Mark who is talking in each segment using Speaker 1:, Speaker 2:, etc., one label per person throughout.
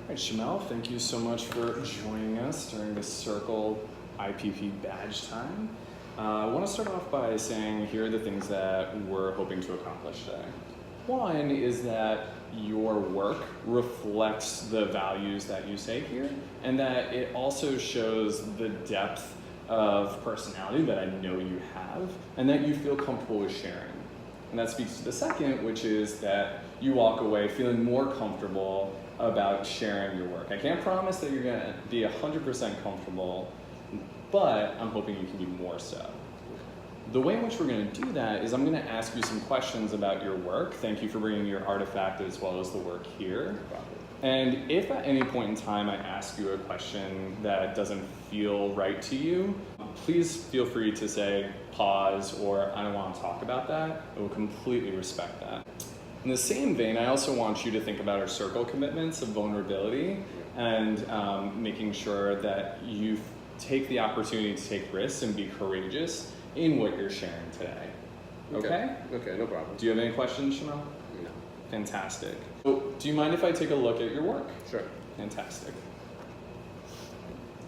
Speaker 1: All right, Shamel, thank you so much for joining us during this Circle IPP badge time. I want to start off by saying here are the things that we're hoping to accomplish today. One is that your work reflects the values that you say here, and that it also shows the depth of personality that I know you have, and that you feel comfortable with sharing. And that speaks to the second, which is that you walk away feeling more comfortable about sharing your work. I can't promise that you're gonna be 100% comfortable, but I'm hoping you can be more so. The way in which we're going to do that is I'm going to ask you some questions about your work. Thank you for bringing your artifact as well as the work here. And if at any point in time I ask you a question that doesn't feel right to you, please feel free to say pause or I don't want to talk about that. I will completely respect that. In the same vein, I also want you to think about our circle commitments of vulnerability and making sure that you take the opportunity to take risks and be courageous in what you're sharing today. Okay?
Speaker 2: Okay, no problem.
Speaker 1: Do you have any questions, Shamel?
Speaker 2: No.
Speaker 1: Fantastic. So, do you mind if I take a look at your work?
Speaker 2: Sure.
Speaker 1: Fantastic.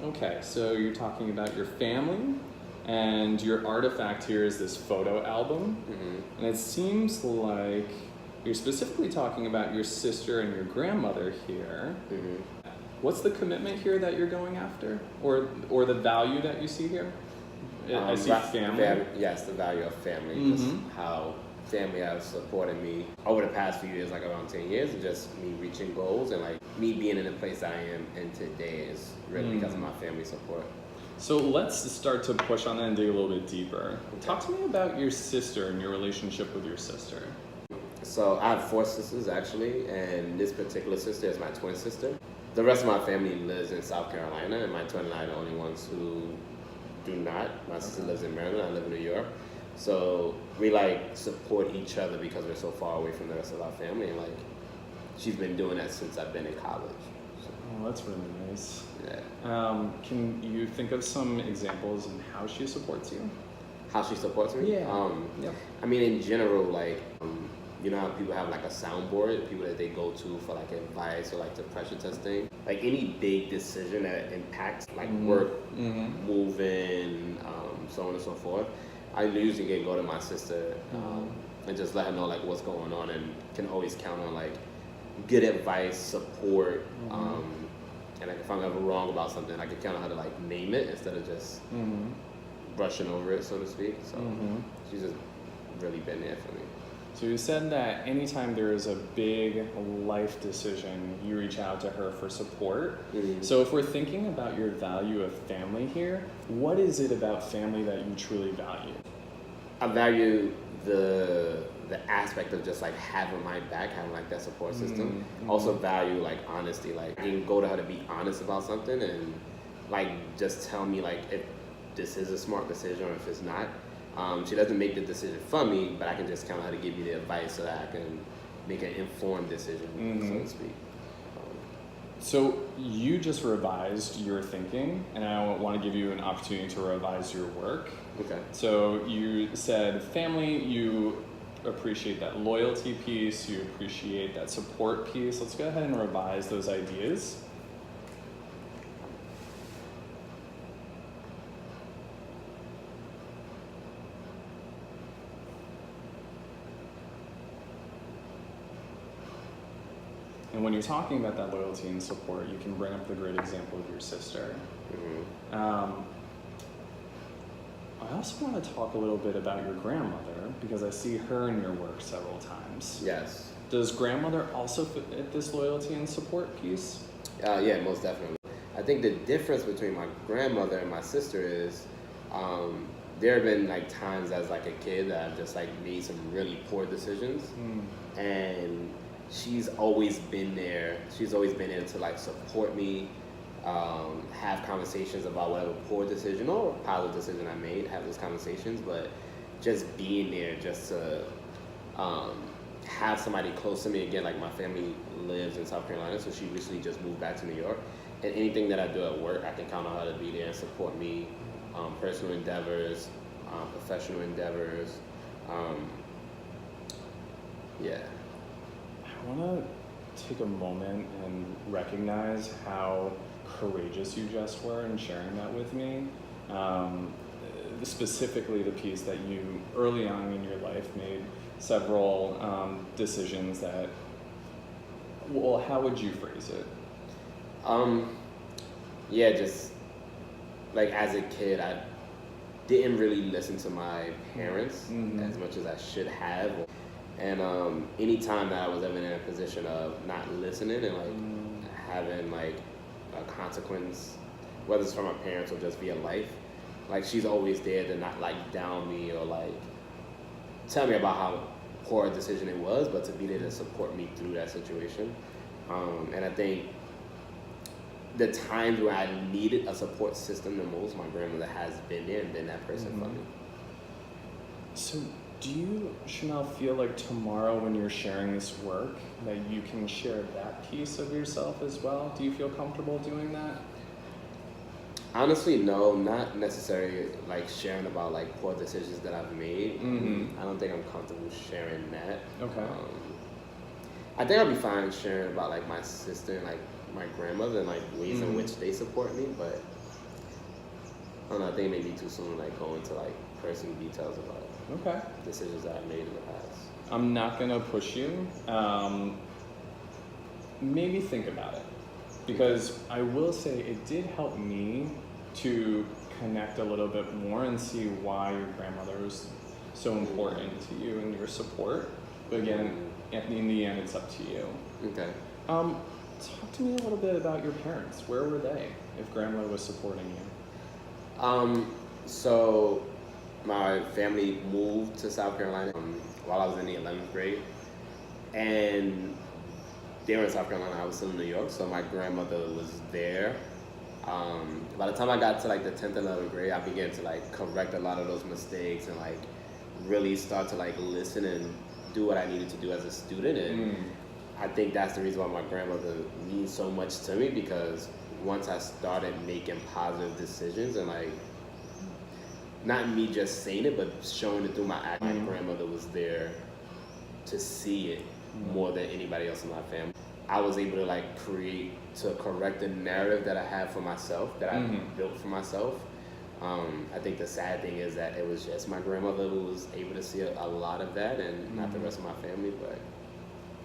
Speaker 1: Okay, so you're talking about your family, and your artifact here is this photo album. And it seems like you're specifically talking about your sister and your grandmother here. What's the commitment here that you're going after? Or the value that you see here? I see family.
Speaker 2: Yes, the value of family. Just how family has supported me over the past few years, like around 10 years, and just me reaching goals and like me being in the place I am in today is really because of my family support.
Speaker 1: So let's start to push on that and dig a little bit deeper. Talk to me about your sister and your relationship with your sister.
Speaker 2: So I have 4 sisters actually, and this particular sister is my twin sister. The rest of my family lives in South Carolina, and my twin and I are the only ones who do not. My sister lives in Maryland, I live in New York. So we like support each other because we're so far away from the rest of our family, and like she's been doing that since I've been in college. So,
Speaker 1: oh, that's really nice.
Speaker 2: Yeah.
Speaker 1: Can you think of some examples in how she supports you?
Speaker 2: How she supports me?
Speaker 1: Yeah.
Speaker 2: I mean, in general, like, you know how people have like a soundboard, people that they go to for like advice or like the pressure testing. Like any big decision that impacts like work, moving, so on and so forth. I usually go to my sister and just let her know like what's going on, and can always count on like good advice, support, and like if I'm ever wrong about something, I can count on her to like name it instead of just brushing over it, so to speak. So she's just really been there for me.
Speaker 1: So you said that anytime there is a big life decision, you reach out to her for support. So if we're thinking about your value of family here, what is it about family that you truly value?
Speaker 2: I value the aspect of just like having my back, having like that support system. Also value like honesty, like I can go to her to be honest about something and like just tell me like if this is a smart decision or if it's not. She doesn't make the decision for me, but I can just count on her to give me the advice so that I can make an informed decision, so to speak.
Speaker 1: So you just revised your thinking, and I want to give you an opportunity to revise your work.
Speaker 2: Okay.
Speaker 1: So you said family, you appreciate that loyalty piece, you appreciate that support piece. Let's go ahead and revise those ideas. And when you're talking about that loyalty and support, you can bring up the great example of your sister. I also want to talk a little bit about your grandmother, because I see her in your work several times.
Speaker 2: Yes.
Speaker 1: Does grandmother also fit this loyalty and support piece?
Speaker 2: Yeah, most definitely. I think the difference between my grandmother and my sister is there have been like times as like a kid that I've just like made some really poor decisions, and she's always been there. She's always been there to like support me, have conversations about whatever poor decision or positive decision I made, have those conversations, but just being there just to have somebody close to me. Again, like my family lives in South Carolina, so she recently just moved back to New York, and anything that I do at work, I can count on her to be there and support me, personal endeavors, professional endeavors. Yeah.
Speaker 1: I want take a moment and recognize how courageous you just were in sharing that with me. Specifically the piece that you early on in your life made several decisions that, well, how would you phrase it?
Speaker 2: Yeah, just like as a kid, I didn't really listen to my parents as much as I should have. And anytime that I was ever in a position of not listening and like having like a consequence, whether it's from my parents or just via life, like she's always there to not like down me or like tell me about how poor a decision it was, but to be there to support me through that situation. And I think the times where I needed a support system the most, my grandmother has been there and been that person for me.
Speaker 1: So do you, Chanel, feel like tomorrow when you're sharing this work that you can share that piece of yourself as well? Do you feel comfortable doing that?
Speaker 2: Honestly, no, not necessarily like sharing about like poor decisions that I've made. I don't think I'm comfortable sharing that.
Speaker 1: Okay.
Speaker 2: I think I'll be fine sharing about like my sister and like my grandmother and like ways in which they support me, but I don't know, I think it may be too soon to like go into like personal details about decisions that I've made in the past.
Speaker 1: I'm not gonna push you. Maybe think about it. Because I will say it did help me to connect a little bit more and see why your grandmother was so important to you and your support. But again, in the end, it's up to you.
Speaker 2: Okay.
Speaker 1: Talk to me a little bit about your parents. Where were they if grandma was supporting you?
Speaker 2: So my family moved to South Carolina while I was in the 11th grade. And they were in South Carolina, I was still in New York, so my grandmother was there. By the time I got to like the 10th and 11th grade, I began to like correct a lot of those mistakes and like really start to like listen and do what I needed to do as a student. And I think that's the reason why my grandmother means so much to me, because once I started making positive decisions and like, not me just saying it, but showing it through my act, my grandmother was there to see it more than anybody else in my family. I was able to like correct the narrative that I had for myself, that I built for myself. I think the sad thing is that it was just my grandmother who was able to see a lot of that, and not the rest of my family. But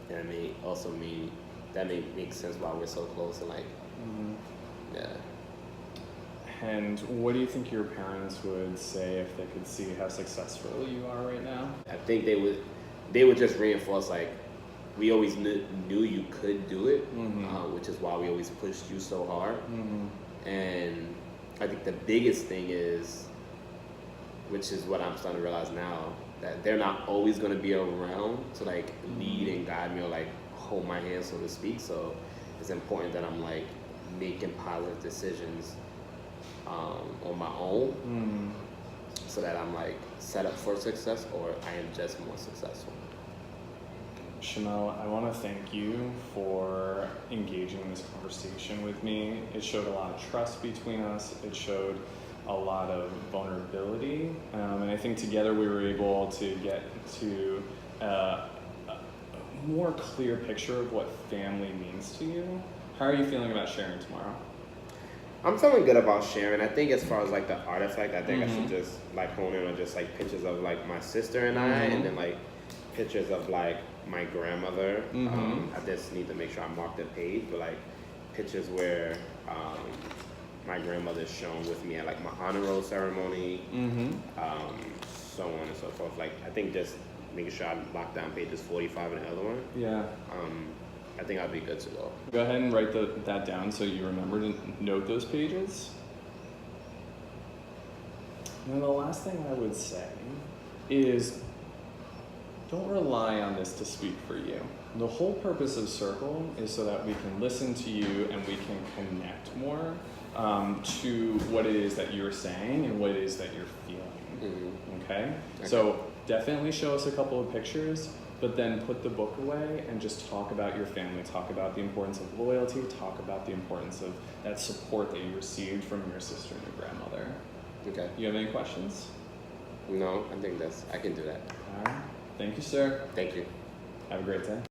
Speaker 2: that may also mean that may make sense why we're so close and like, yeah.
Speaker 1: And what do you think your parents would say if they could see how successful you are right now?
Speaker 2: I think they would just reinforce like, we always knew you could do it, which is why we always pushed you so hard. And I think the biggest thing is, which is what I'm starting to realize now, that they're not always going to be around to like lead and guide me or like hold my hand, so to speak. So it's important that I'm like making positive decisions on my own, so that I'm like set up for success, or I am just more successful.
Speaker 1: Chanel, I want to thank you for engaging in this conversation with me. It showed a lot of trust between us. It showed a lot of vulnerability. And I think together we were able to get to a more clear picture of what family means to you. How are you feeling about sharing tomorrow?
Speaker 2: I'm feeling good about sharing. I think as far as like the artifact, I think I should just like hone in on just like pictures of like my sister and I, and then like pictures of like my grandmother. I just need to make sure I mark the page, but like pictures where my grandmother is shown with me at like my honor roll ceremony, so on and so forth. Like I think just making sure I lock down pages 45 and the other one.
Speaker 1: Yeah.
Speaker 2: I think I'll be good to go.
Speaker 1: Go ahead and write that down so you remember to note those pages. And the last thing I would say is, don't rely on this to speak for you. The whole purpose of Circle is so that we can listen to you and we can connect more to what it is that you're saying and what it is that you're feeling. Okay? So definitely show us a couple of pictures, but then put the book away and just talk about your family. Talk about the importance of loyalty. Talk about the importance of that support that you received from your sister and your grandmother.
Speaker 2: Okay.
Speaker 1: You have any questions?
Speaker 2: No, I think I can do that.
Speaker 1: All right. Thank you, sir.
Speaker 2: Thank you.
Speaker 1: Have a great day.